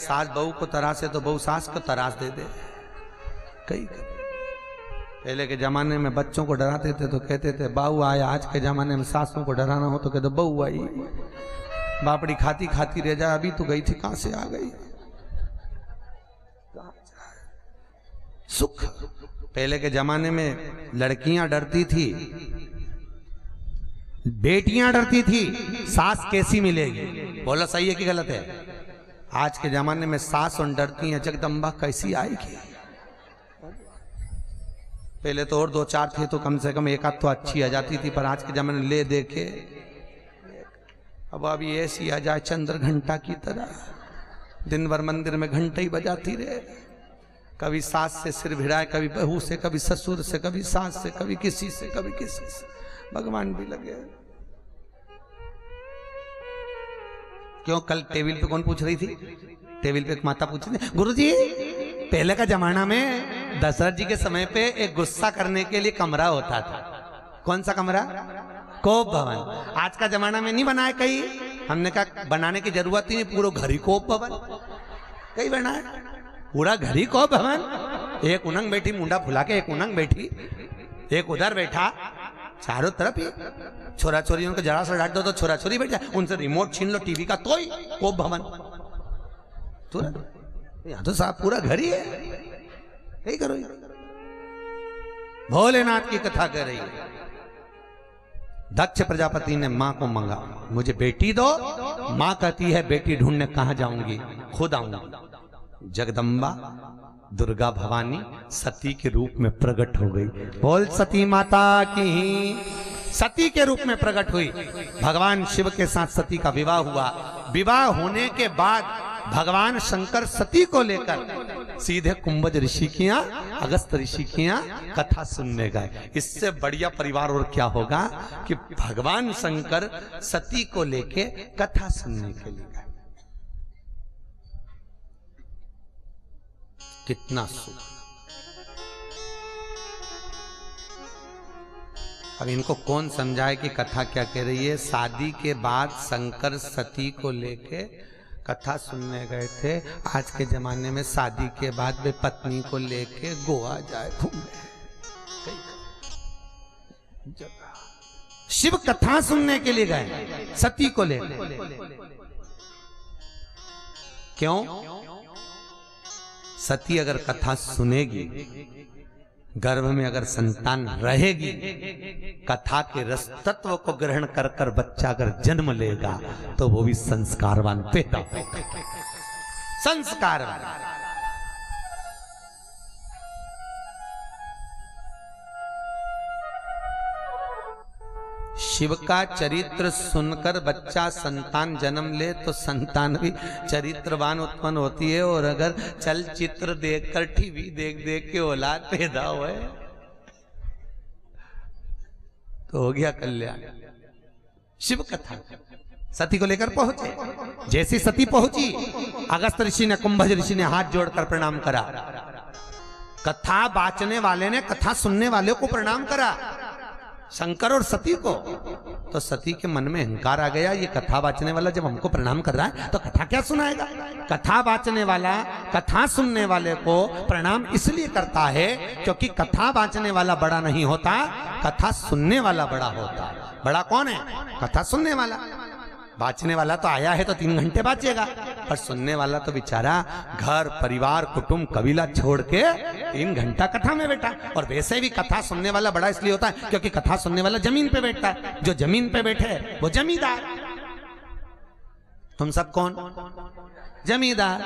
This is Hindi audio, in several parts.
सास बहू को तरासे तो बहू सास को तरास दे दे। कई पहले के जमाने में बच्चों को डराते थे तो कहते थे बहू आया। आज के जमाने में सासों को डराना हो तो कहते बहू आई। बापड़ी खाती खाती रह जा, अभी तो गई थी, कहां से आ गई। सुख पहले के जमाने में लड़कियां डरती थी, बेटियां डरती थी सास कैसी मिलेगी। बोला सही है कि गलत है? आज के जमाने में सास और डरती हैं जगदम्बा कैसी आएगी। पहले तो और दो चार थे तो कम से कम एक आध तो अच्छी आ जाती थी, पर आज के जमाने ले देखे अब अभी ऐसी आ जाए चंद्र घंटा की तरह, दिन भर मंदिर में घंटा ही बजाती रहे। कभी सास से सिर भिड़ाए, कभी बहू से, कभी ससुर से, कभी सास से, कभी किसी से, कभी किसी से। भगवान भी लगे। क्यों कल टेबल पे कौन पूछ रही थी? टेबल पे एक माता पूछ रही थी, गुरुजी पहले का जमाना में दशरथ जी के समय पे एक गुस्सा करने के लिए कमरा होता था। कौन सा कमरा? कोप भवन। आज का जमाना में नहीं बनाए कहीं। हमने कहा बनाने की जरूरत ही नहीं, पूरा घर ही कोप भवन कहीं बनाए, पूरा घर ही कोप भवन। एक उनंग बैठी मुंडा फुला के, एक उनंग बैठी, एक उधर बैठा, चारों तरफ ही छोरा छोरी उनको जरा सा डांट दो तो छोरा छोरी बैठ जाए, उनसे रिमोट छीन लो टीवी का तो ही कोप भवन। तुरंत यहाँ तो साहब पूरा घर ही है। यही करो, भोलेनाथ की कथा कर रही है। दक्ष प्रजापति ने मां को मांगा, मुझे बेटी दो। मां कहती है बेटी ढूंढने कहां जाऊंगी, खुद आऊंगी। जगदम्बा दुर्गा भवानी सती के रूप में प्रकट हो गई। बोल सती माता की। सती के रूप में प्रकट हुई। भगवान शिव के साथ सती का विवाह हुआ। विवाह होने के बाद भगवान शंकर सती को लेकर सीधे कुंभज ऋषि की यहाँ, अगस्त ऋषि की यहाँ कथा सुनने गए। इससे बढ़िया परिवार और क्या होगा कि भगवान शंकर सती को लेके कथा सुनने के लिए गए। कितना सुख। अब इनको कौन समझाए कि कथा क्या कह रही है। शादी के बाद शंकर सती को लेके कथा सुनने गए थे। आज के जमाने में शादी के बाद वे पत्नी को लेके गोवा जाए घूमने। शिव कथा सुनने के लिए गए सती को लेके। क्यों? सती अगर कथा सुनेगी, गर्भ में अगर संतान रहेगी, कथा के रस तत्व को ग्रहण कर कर बच्चा अगर जन्म लेगा तो वो भी संस्कारवान पैदा होगा। संस्कारवान। शिव का चरित्र सुनकर बच्चा संतान जन्म ले तो संतान भी चरित्रवान उत्पन्न होती है। और अगर चलचित्र देखकर टीवी देख देख के औलाद पैदा हुए तो हो गया कल्याण। शिव कथा सती को लेकर पहुंचे। जैसी सती पहुंची, अगस्त ऋषि ने, कुंभज ऋषि ने हाथ जोड़कर प्रणाम करा। कथा बाचने वाले ने कथा सुनने वाले को प्रणाम करा, शंकर और सती को। तो सती के मन में अहंकार आ गया, ये कथा बाचने वाला जब हमको प्रणाम कर रहा है तो कथा क्या सुनाएगा। कथा बाचने वाला कथा सुनने वाले को प्रणाम इसलिए करता है क्योंकि कथा बाचने वाला बड़ा नहीं होता, कथा सुनने वाला बड़ा होता। बड़ा कौन है? कथा सुनने वाला। बाचने वाला तो आया है तो 3 घंटे बाचेगा, पर सुनने वाला तो बेचारा घर परिवार कुटुंब कबीला छोड़ के 3 घंटा कथा में बैठा। और वैसे भी कथा सुनने वाला बड़ा इसलिए होता है क्योंकि कथा सुनने वाला जमीन पे बैठता है। जो जमीन पे बैठे वो जमींदार। तुम सब कौन? जमींदार।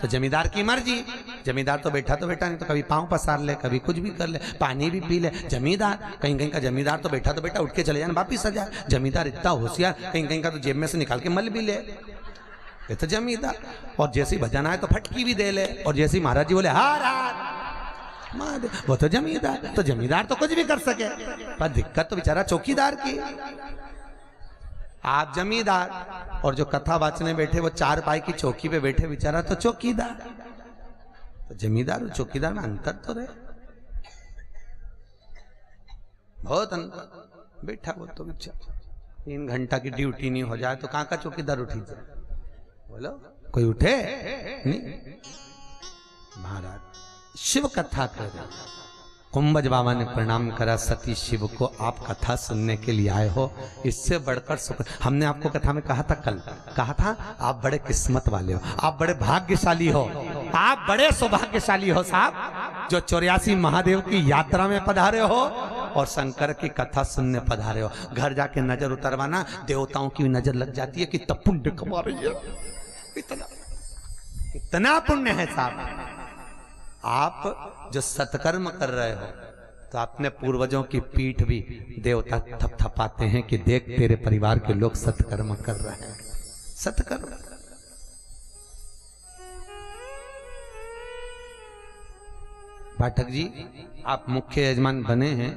तो जमींदार की मर्जी। जमींदार तो बैठा नहीं तो कभी पांव पसार ले, कभी कुछ भी कर ले, पानी भी पी ले। जमींदार कहीं कहीं का जमींदार तो बैठा उठ के चले जाए, वापिस आ जाए। जमींदार इतना होशियार, कहीं कहीं का तो जेब में से निकाल के मल भी ले। ये तो जमींदार। और जैसी बजाना है तो फटकी भी दे ले, और जैसी महाराज जी बोले हार हार, वो तो जमींदार। तो जमींदार तो कुछ भी कर सके, पर दिक्कत तो बेचारा चौकीदार की। आप जमींदार और जो कथा बाचने बैठे वो 4 पाई की चौकी पे बैठे बेचारा तो चौकीदार। तो जमींदार और चौकीदार में अंतर तो रहे, बहुत अंतर। बैठा वो तो बेचारा 3 घंटा की ड्यूटी नहीं हो जाए तो कहाँ का चौकीदार उठी जाए? बोलो कोई उठे नहीं। महाराज शिव कथा कर रहे, कुंभज बाबा ने प्रणाम करा, सती शिव को आप कथा सुनने के लिए आए हो, इससे बढ़कर सुख। हमने आपको कथा में कहा था, कल कहा था, आप बड़े किस्मत वाले हो, आप बड़े भाग्यशाली हो, आप बड़े सौभाग्यशाली हो साहब, जो 84 महादेव की यात्रा में पधारे हो और शंकर की कथा सुनने पधारे हो। घर जाके नजर उतरवाना, देवताओं की नजर लग जाती है कि तब पुण्य कमा रही है। इतना पुण्य है साहब। आप जो सत्कर्म कर रहे हो तो अपने पूर्वजों की पीठ भी देवता थपथपाते हैं कि देख तेरे परिवार के लोग सत्कर्म कर रहे हैं। सत्कर्म। पाठक जी, आप मुख्य यजमान बने हैं,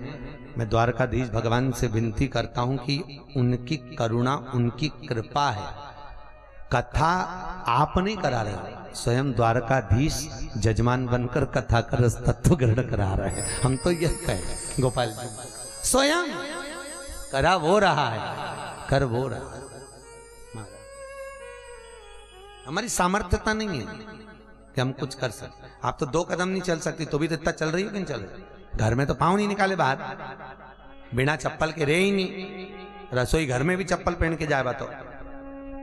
मैं द्वारकाधीश भगवान से विनती करता हूं कि उनकी करुणा, उनकी कृपा है। कथा आप नहीं करा रहे, स्वयं द्वारकाधीश जजमान बनकर कथा कर तत्व ग्रहण करा रहे हैं। हम तो यह कहें गोपाल जी, स्वयं करा वो रहा है, कर वो रहा है। हमारी सामर्थ्यता नहीं है कि हम कुछ कर सकते। आप तो 2 कदम नहीं चल सकती, तो भी तो इतना चल रही हो कि नहीं चल रही। घर में तो पाँव नहीं निकाले बाहर, बिना चप्पल के रहे ही नहीं। रसोई घर में भी चप्पल पहन के जाए तो,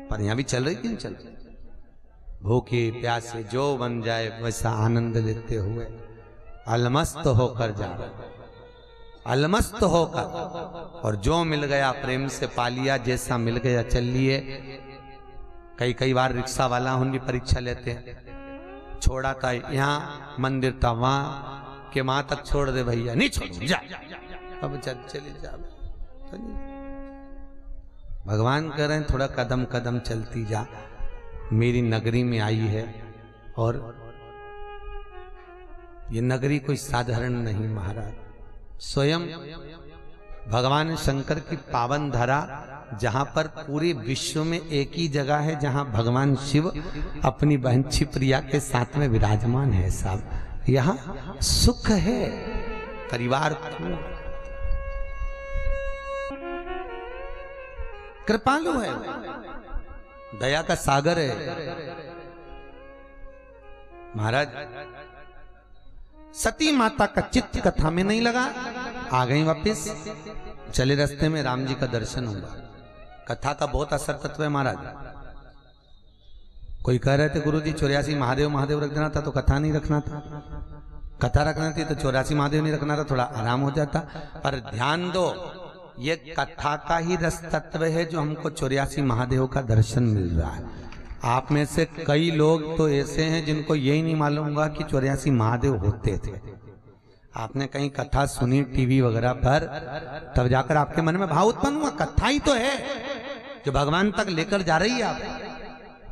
पर यहां भी चल रही कि नहीं चल रही। भूखे प्यासे जो बन जाए वैसा आनंद लेते हुए अलमस्त होकर जा रहे, अलमस्त होकर। और जो मिल गया प्रेम से पा लिया, जैसा मिल गया चल लिए। कई बार रिक्शा वाला उन भी परीक्षा लेते हैं, छोड़ा था यहाँ मंदिर था वहां के वहां तक छोड़ दे भैया, नहीं छोड़ जा, अब चले जा। भगवान कह रहे हैं थोड़ा कदम कदम चलती जा, मेरी नगरी में आई है। और ये नगरी कोई साधारण नहीं महाराज, स्वयं भगवान शंकर की पावन धरा, जहां पर पूरे विश्व में एक ही जगह है जहां भगवान शिव अपनी बहन प्रिया के साथ में विराजमान है साहब। यहां सुख है, परिवार को कृपालु है, दया का सागर है महाराज। सती माता का चित्त कथा में नहीं लगा, आ गई वापिस। चले रास्ते में राम जी का दर्शन हुआ। कथा का बहुत असर तत्व है महाराज। कोई कह रहे थे गुरु जी 84 महादेव महादेव रख देना था तो कथा नहीं रखना था, कथा रखना थी तो 84 महादेव नहीं रखना था, थोड़ा आराम हो जाता। पर ध्यान दो, ये कथा का ही रस तत्व है जो हमको 84 महादेव का दर्शन मिल रहा है। आप में से कई लोग तो ऐसे हैं जिनको यही नहीं मालूम होगा कि 84 महादेव होते थे। आपने कहीं कथा सुनी टीवी वगैरह पर, तब जाकर आपके मन में भाव उत्पन्न हुआ। कथा ही तो है जो भगवान तक लेकर जा रही है।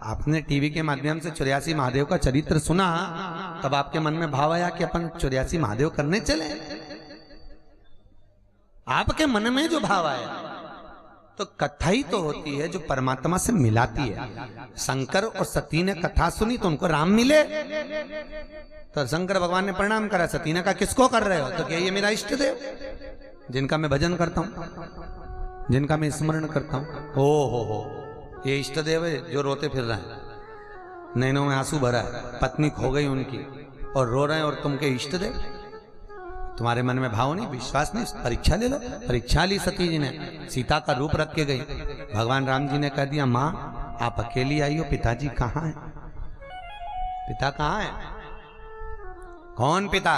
आपने टीवी के माध्यम से 84 महादेव का चरित्र सुना, तब आपके मन में भाव आया कि अपन 84 महादेव करने चले। आपके मन में जो भाव आया, तो कथा ही तो होती है जो परमात्मा से मिलाती है। शंकर और सती ने कथा सुनी तो उनको राम मिले, तो शंकर भगवान ने प्रणाम करा। सती ने कहा किसको कर रहे हो? तो क्या ये मेरा इष्ट देव, जिनका मैं भजन करता हूं, जिनका मैं स्मरण करता हूं। हो ये इष्ट देव है जो रोते फिर रहे हैं, नैनों में आंसू भरा है, पत्नी खो गई उनकी और रो रहे हैं, और तुम के इष्ट देव? तुम्हारे मन में भाव नहीं, विश्वास नहीं, परीक्षा ले लो। परीक्षा ली सती जी ने, सीता का रूप रख के गई। भगवान राम जी ने कह दिया माँ आप अकेली आई हो, पिताजी कहाँ हैं? पिता कहाँ है? कौन पिता?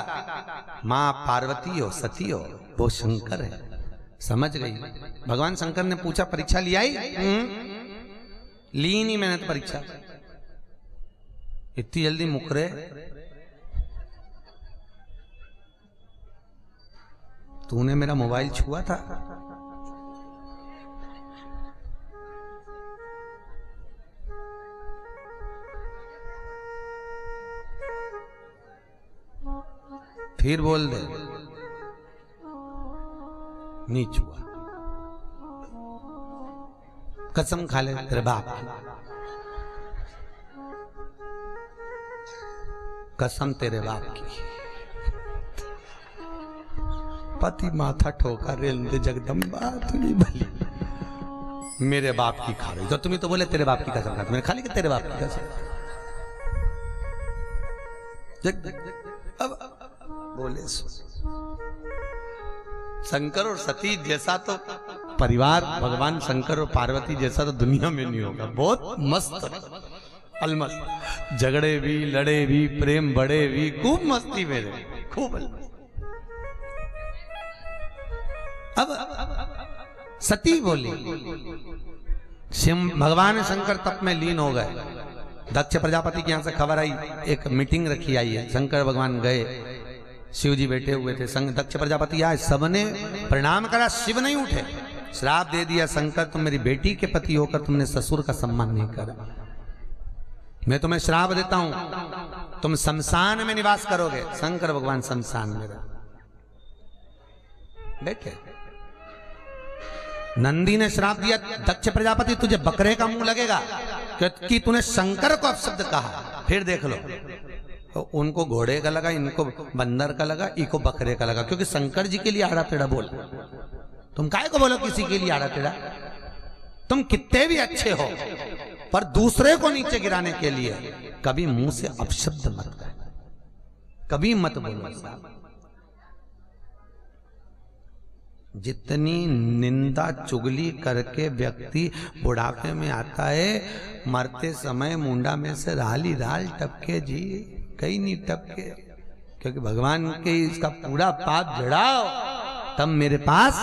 माँ पार्वती हो, सती हो, वो शंकर है। समझ गई। भगवान शंकर ने पूछा परीक्षा लिया ही? ली नहीं मैंने तो परीक्षा। इतनी जल्दी मुकरे? तूने मेरा मोबाइल छुआ था? फिर बोल दे नहीं छुआ। कसम खा ले तेरे बाप की, कसम तेरे बाप की। पति माथा ठोका रेंदे जगदम्बा तुझी भली, मेरे बाप की खा रही। तो तुम्हें तो बोले तेरे बाप की कसम खा, मैंने खा ली कि तेरे बाप की कसम। अब बोले शंकर और सती जैसा तो परिवार भगवान शंकर और पार्वती जैसा तो दुनिया में नहीं होगा। बहुत मस्त अलमस्त, झगड़े भी, लड़े भी, प्रेम बढ़े भी, खूब मस्ती में रहे, खूब अलमस्त। अब सती बोली, भगवान शंकर तप में लीन हो गए। दक्ष प्रजापति के यहां से खबर आई, एक मीटिंग रखी आई है, शंकर भगवान गए, शिव जी बैठे हुए थे, दक्ष प्रजापति आए, सबने प्रणाम करा, शिव नहीं उठे, श्राप दे दिया, शंकर तुम मेरी बेटी के पति होकर तुमने ससुर का सम्मान नहीं करा, मैं तुम्हें श्राप देता हूं, तुम शमशान में निवास करोगे। शंकर भगवान शमशान में रहे बैठे। नंदी ने श्राप दिया, दक्ष प्रजापति तुझे बकरे का मुंह लगेगा कि तूने शंकर को अपशब्द कहा। फिर देख लो, तो उनको घोड़े का लगा, इनको बंदर का लगा, इको बकरे का लगा, क्योंकि शंकर जी के लिए आड़ा टेढ़ा बोल। तुम काहे को बोलो किसी के लिए आड़ा टेढ़ा? तुम कितने भी अच्छे हो, पर दूसरे को नीचे गिराने के लिए कभी मुंह से अपशब्द मत करो, कभी मत बोलो। जितनी निंदा चुगली करके व्यक्ति बुढ़ापे में आता है, मरते समय मुंडा में से राल ही राल टपके जी, कहीं नहीं टपके, क्योंकि भगवान के इसका पूरा पाप जड़ाओ, तब मेरे पास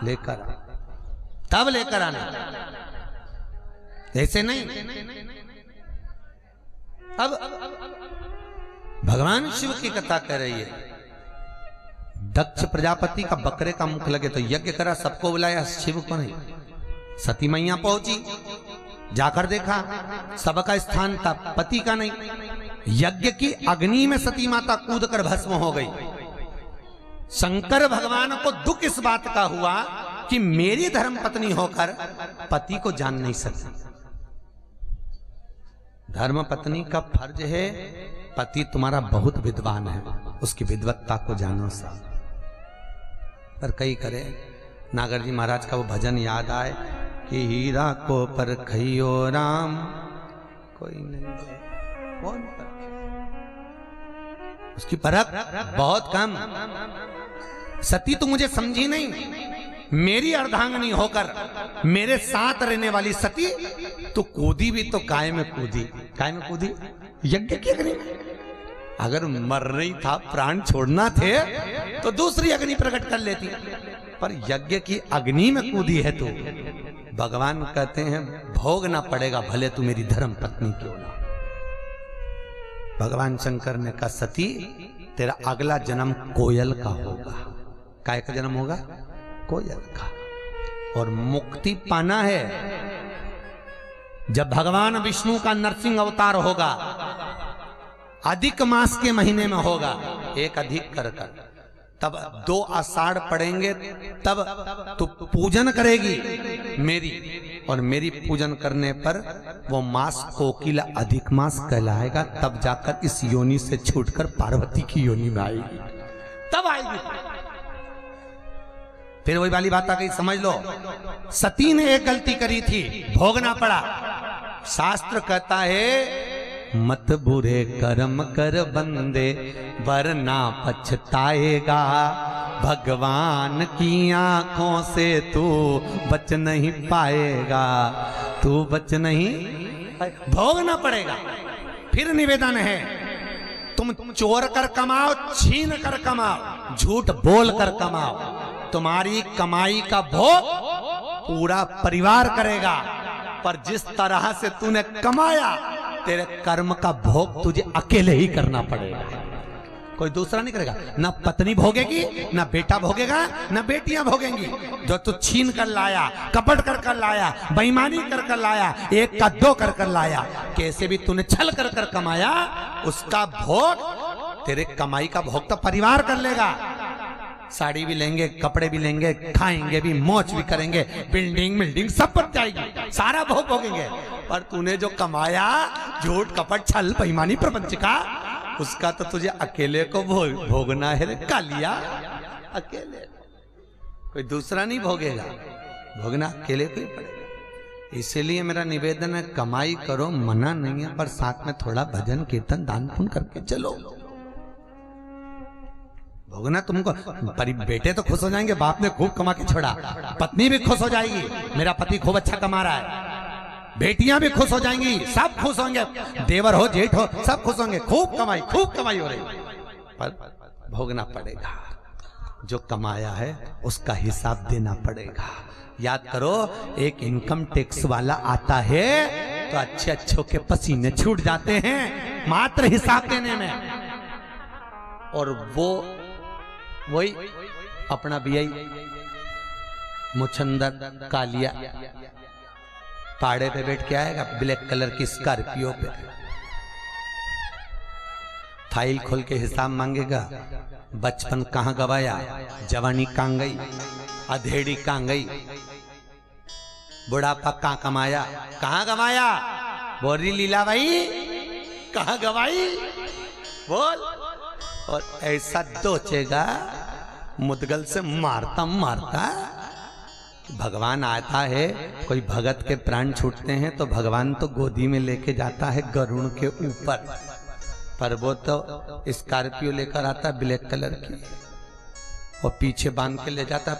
लेकर आओ, तब लेकर आना, ऐसे नहीं। अब भगवान शिव की कथा कह रही है, दक्ष प्रजापति का बकरे का मुख लगे तो यज्ञ करा, सबको बुलाया, शिव को नहीं। सती मैया पहुंची, जाकर देखा सबका स्थान था, पति का नहीं। यज्ञ की अग्नि में सती माता कूदकर भस्म हो गई। शंकर भगवान को दुख इस बात का हुआ कि मेरी धर्म पत्नी होकर पति को जान नहीं सकती। धर्म पत्नी का फर्ज है, पति तुम्हारा बहुत विद्वान है, उसकी विद्वत्ता को जानो सा। पर कई करे, नागर जी महाराज का वो भजन याद आए कि हीरा को परखियो राम, कोई नहीं दे कौन परखे, उसकी परख बहुत कम। सती तू मुझे समझी नहीं, मेरी अर्धांगिनी होकर मेरे साथ रहने वाली सती तो कूदी भी तो काय में कूदी, काय में कूदी, यज्ञ की अग्नि में। अगर मर नहीं था, प्राण छोड़ना थे तो दूसरी अग्नि प्रकट कर लेती, पर यज्ञ की अग्नि में कूदी है तू। भगवान कहते हैं भोगना पड़ेगा, भले तू मेरी धर्म पत्नी क्यों ना। भगवान शंकर ने कहा सती तेरा अगला जन्म कोयल का होगा। काय का जन्म होगा? कोयल का। और मुक्ति पाना है, जब भगवान विष्णु का नरसिंह अवतार होगा, अधिक मास के महीने में होगा, एक अधिक कर तब 2 आषाढ़ पड़ेंगे, तब तू पूजन करेगी मेरी, और मेरी पूजन करने पर वो मास कोकिला अधिक मास कहलाएगा, तब जाकर इस योनि से छूटकर पार्वती की योनि में आएगी, तब आएगी। फिर वही वाली बात आ गई, समझ लो सती ने एक गलती करी थी, भोगना पड़ा। शास्त्र कहता है मत बुरे कर्म कर बंदे वरना पछताएगा, भगवान की आंखों से तू बच नहीं पाएगा, तू बच नहीं, भोगना पड़ेगा। फिर निवेदन है तुम चोर कर कमाओ, छीन कर कमाओ, झूठ बोल कर कमाओ, तुम्हारी कमाई का भोग पूरा परिवार करेगा, पर जिस तरह से तूने कमाया तेरे कर्म का भोग तुझे अकेले ही करना पड़ेगा, कोई दूसरा नहीं करेगा। ना पत्नी भोगेगी, ना बेटा भोगेगा, ना बेटियां भोगेंगी। जो तू छीन कर लाया, कपट कर कर लाया, बेईमानी कर कर लाया, 1 का 2 कर कर लाया, कैसे भी तूने छल कर कर कमाया, उसका भोग, तेरे कमाई का भोग तो परिवार कर लेगा। साड़ी भी लेंगे, कपड़े भी लेंगे, खाएंगे भी, मौज भी करेंगे, बिल्डिंग सब पर जाएगी, सारा भोग भोगेंगे। पर तूने जो कमाया झूठ कपट छल बेईमानी प्रपंच का, उसका तो तुझे अकेले को भोगना है रे कालिया, अकेले, कोई दूसरा नहीं भोगेगा, भोगना अकेले को ही पड़ेगा। इसीलिए मेरा निवेदन है, कमाई करो, मना नहीं है, पर साथ में थोड़ा भजन कीर्तन दान पुण्य करके चलो। भोगना तुमको, बेटे तो खुश हो जाएंगे, बाप ने खूब कमा के छोड़ा, पत्नी भी खुश हो जाएगी, मेरा पति खूब अच्छा कमा रहा है, बेटियां भी खुश हो जाएंगी, सब खुश होंगे, देवर हो जेठ हो सब खुश होंगे, खूब कमाई हो रही, पर भोगना पड़ेगा। जो कमाया है उसका हिसाब देना पड़ेगा। याद करो, एक इनकम टैक्स वाला आता है तो अच्छे अच्छों के पसीने छूट जाते हैं मात्र हिसाब देने में, और वही अपना बीआई मुछंदर कालिया पाड़े पे बैठ के आएगा, ब्लैक कलर की स्कॉर्पियो पे, फाइल खोल के हिसाब मांगेगा, बचपन कहाँ गवाया, जवानी कहाँ गई, अधेड़ी कहाँ गई, बुढ़ापा कहाँ कमाया, कहाँ गवाया, बोरी लीला भाई कहाँ गवाई बोल। और ऐसा दोचेगा मुदगल से मारता भगवान आता है, कोई भगत के प्राण छूटते हैं तो भगवान तो गोदी में लेके जाता है गरुड़ के ऊपर, पर वो तो स्कॉर्पियो लेकर आता ब्लैक कलर की और पीछे बांध के ले जाता